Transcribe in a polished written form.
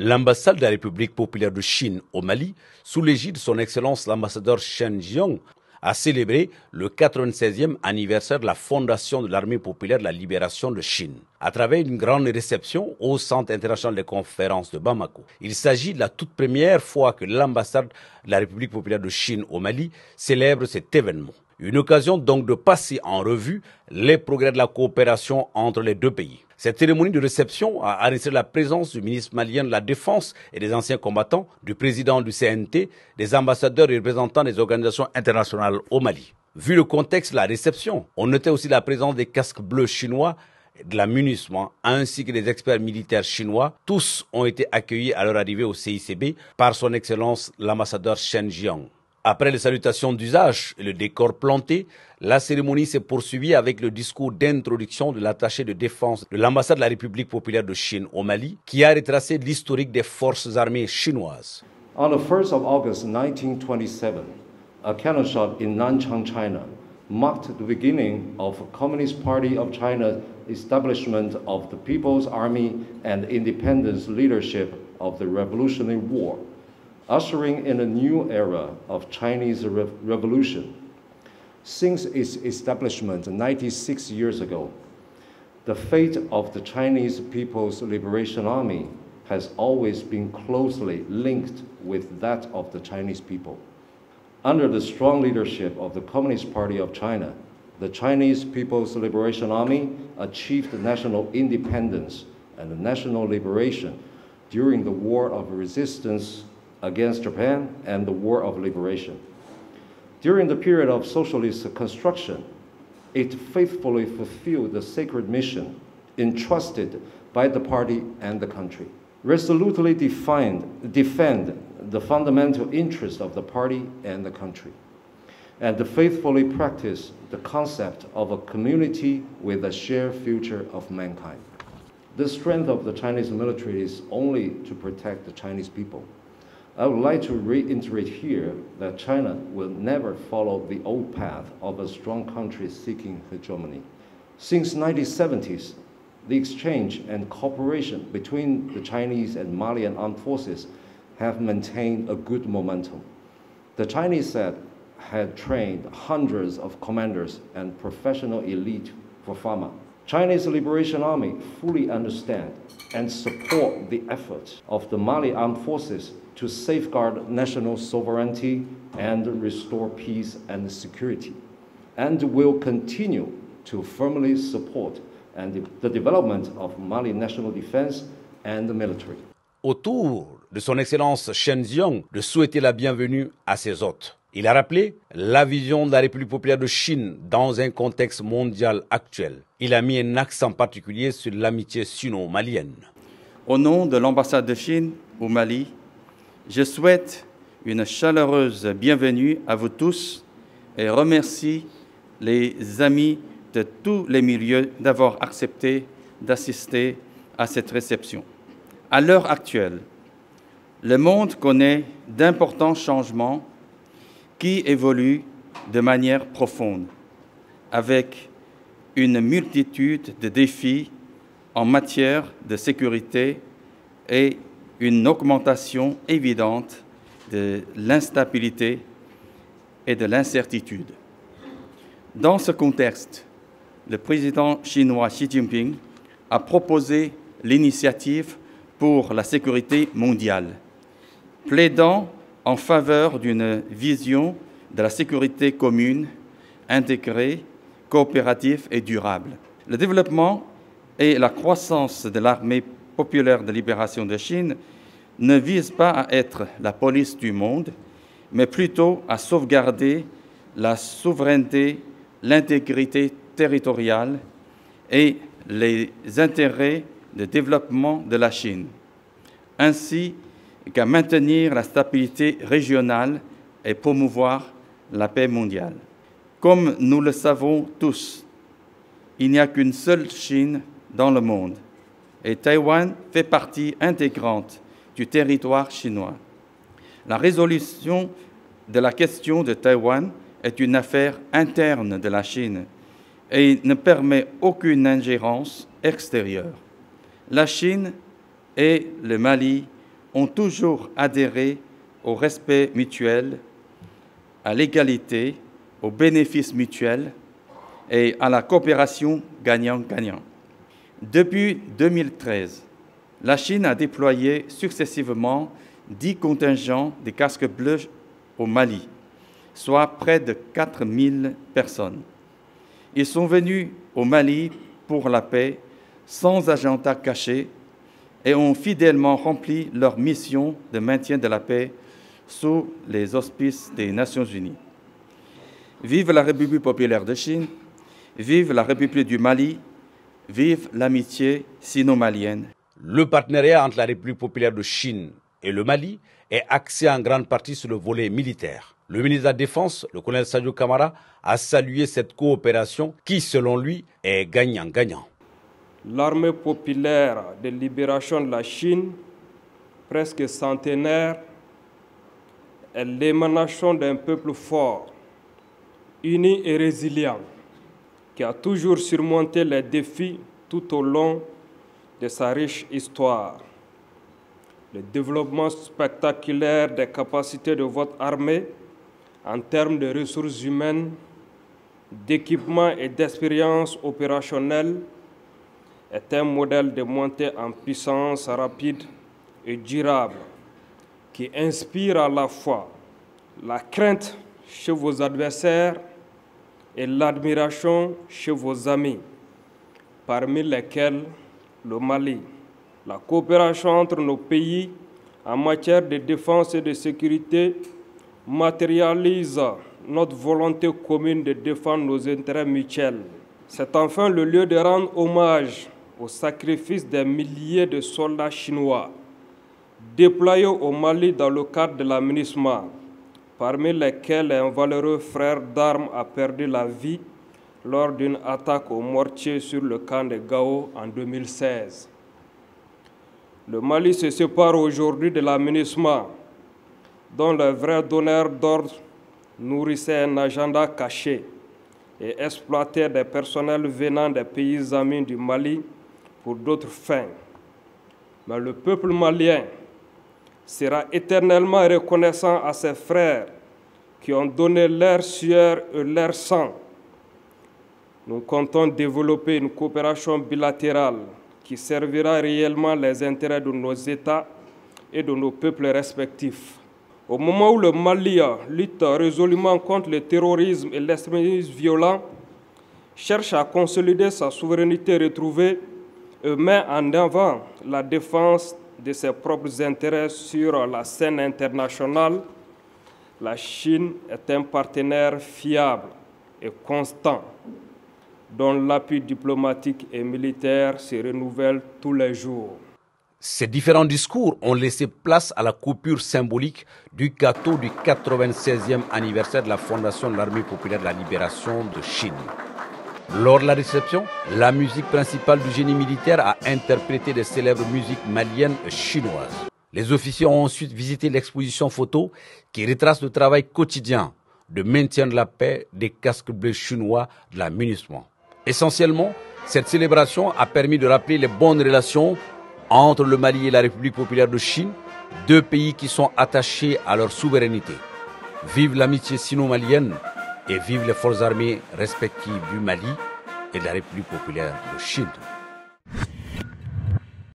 L'ambassade de la République populaire de Chine au Mali, sous l'égide de son Excellence l'ambassadeur Chen Jiong, a célébré le 96e anniversaire de la fondation de l'Armée populaire de la libération de Chine, à travers une grande réception au Centre international de conférences de Bamako. Il s'agit de la toute première fois que l'ambassade de la République populaire de Chine au Mali célèbre cet événement. Une occasion donc de passer en revue les progrès de la coopération entre les deux pays. Cette cérémonie de réception a annoncé la présence du ministre malien de la Défense et des anciens combattants, du président du CNT, des ambassadeurs et représentants des organisations internationales au Mali. Vu le contexte de la réception, on notait aussi la présence des casques bleus chinois, de la MINUSMA, ainsi que des experts militaires chinois. Tous ont été accueillis à leur arrivée au CICB par son Excellence l'ambassadeur Chen Jiang. Après les salutations d'usage et le décor planté, la cérémonie s'est poursuivie avec le discours d'introduction de l'attaché de défense de l'ambassade de la République populaire de Chine au Mali, qui a retracé l'historique des forces armées chinoises. On the 1st of August 1927, a cannon shot in Nanchang, China, marked the beginning of Communist Party of China's establishment of the People's Army and independence leadership of the Revolutionary War, ushering in a new era of Chinese revolution. Since its establishment 96 years ago, the fate of the Chinese People's Liberation Army has always been closely linked with that of the Chinese people. Under the strong leadership of the Communist Party of China, the Chinese People's Liberation Army achieved national independence and national liberation during the War of Resistance against Japan and the War of Liberation. During the period of socialist construction, it faithfully fulfilled the sacred mission entrusted by the party and the country, resolutely defend the fundamental interests of the party and the country, and to faithfully practice the concept of a community with a shared future of mankind. The strength of the Chinese military is only to protect the Chinese people. I would like to reiterate here that China will never follow the old path of a strong country seeking hegemony. Since 1970s, the exchange and cooperation between the Chinese and Malian armed forces have maintained a good momentum. The Chinese had trained hundreds of commanders and professional elite for Fama. Chinese Liberation Army fully understand and support the efforts of the Mali armed forces to safeguard national sovereignty and restore peace and security, and will continue to firmly support the development of Mali national defense and the military. Autour de son Excellence Chen Jiang de souhaiter la bienvenue à ses hôtes. Il a rappelé la vision de la République populaire de Chine dans un contexte mondial actuel. Il a mis un accent particulier sur l'amitié sino-malienne. Au nom de l'ambassade de Chine au Mali, je souhaite une chaleureuse bienvenue à vous tous et remercie les amis de tous les milieux d'avoir accepté d'assister à cette réception. À l'heure actuelle, le monde connaît d'importants changements qui évoluent de manière profonde, avec une multitude de défis en matière de sécurité et une augmentation évidente de l'instabilité et de l'incertitude. Dans ce contexte, le président chinois Xi Jinping a proposé l'initiative pour la sécurité mondiale, plaidant en faveur d'une vision de la sécurité commune, intégrée, coopérative et durable. Le développement et la croissance de l'armée populaire de libération de Chine ne visent pas à être la police du monde, mais plutôt à sauvegarder la souveraineté, l'intégrité territoriale et les intérêts de développement de la Chine, ainsi qu'à maintenir la stabilité régionale et promouvoir la paix mondiale. Comme nous le savons tous, il n'y a qu'une seule Chine dans le monde et Taïwan fait partie intégrante du territoire chinois. La résolution de la question de Taïwan est une affaire interne de la Chine et ne permet aucune ingérence extérieure. La Chine et le Mali ont toujours adhéré au respect mutuel, à l'égalité, aux bénéfices mutuels et à la coopération gagnant-gagnant. Depuis 2013, la Chine a déployé successivement 10 contingents des casques bleus au Mali, soit près de 4000 personnes. Ils sont venus au Mali pour la paix, sans agenda caché, et ont fidèlement rempli leur mission de maintien de la paix sous les auspices des Nations Unies. Vive la République populaire de Chine, vive la République du Mali, vive l'amitié sino-malienne. Le partenariat entre la République populaire de Chine et le Mali est axé en grande partie sur le volet militaire. Le ministre de la Défense, le colonel Sadio Kamara, a salué cette coopération qui, selon lui, est gagnant-gagnant. L'armée populaire de libération de la Chine, presque centenaire, est l'émanation d'un peuple fort, uni et résilient, qui a toujours surmonté les défis tout au long de sa riche histoire. Le développement spectaculaire des capacités de votre armée en termes de ressources humaines, d'équipement et d'expérience opérationnelle est un modèle de montée en puissance rapide et durable qui inspire à la fois la crainte chez vos adversaires et l'admiration chez vos amis, parmi lesquels le Mali. La coopération entre nos pays en matière de défense et de sécurité matérialise notre volonté commune de défendre nos intérêts mutuels. C'est enfin le lieu de rendre hommage au sacrifice des milliers de soldats chinois déployés au Mali dans le cadre de la MINUSMA, parmi lesquels un valeureux frère d'armes a perdu la vie lors d'une attaque au mortier sur le camp de Gao en 2016. Le Mali se sépare aujourd'hui de la MINUSMA, dont le vrai donneur d'ordre nourrissait un agenda caché et exploitait des personnels venant des pays amis du Mali pour d'autres fins. Mais le peuple malien sera éternellement reconnaissant à ses frères qui ont donné leur sueur et leur sang. Nous comptons développer une coopération bilatérale qui servira réellement les intérêts de nos États et de nos peuples respectifs. Au moment où le Mali lutte résolument contre le terrorisme et l'extrémisme violent, cherche à consolider sa souveraineté retrouvée et met en avant la défense de ses propres intérêts sur la scène internationale, la Chine est un partenaire fiable et constant, dont l'appui diplomatique et militaire se renouvelle tous les jours. Ces différents discours ont laissé place à la coupure symbolique du gâteau du 96e anniversaire de la fondation de l'Armée populaire de la libération de Chine. Lors de la réception, la musique principale du génie militaire a interprété des célèbres musiques maliennes et chinoises. Les officiers ont ensuite visité l'exposition photo qui retrace le travail quotidien de maintien de la paix des casques bleus chinois de la MINUSMA. Essentiellement, cette célébration a permis de rappeler les bonnes relations entre le Mali et la République populaire de Chine, deux pays qui sont attachés à leur souveraineté. Vive l'amitié sino-malienne et vive les forces armées respectives du Mali et de la République populaire de Chine.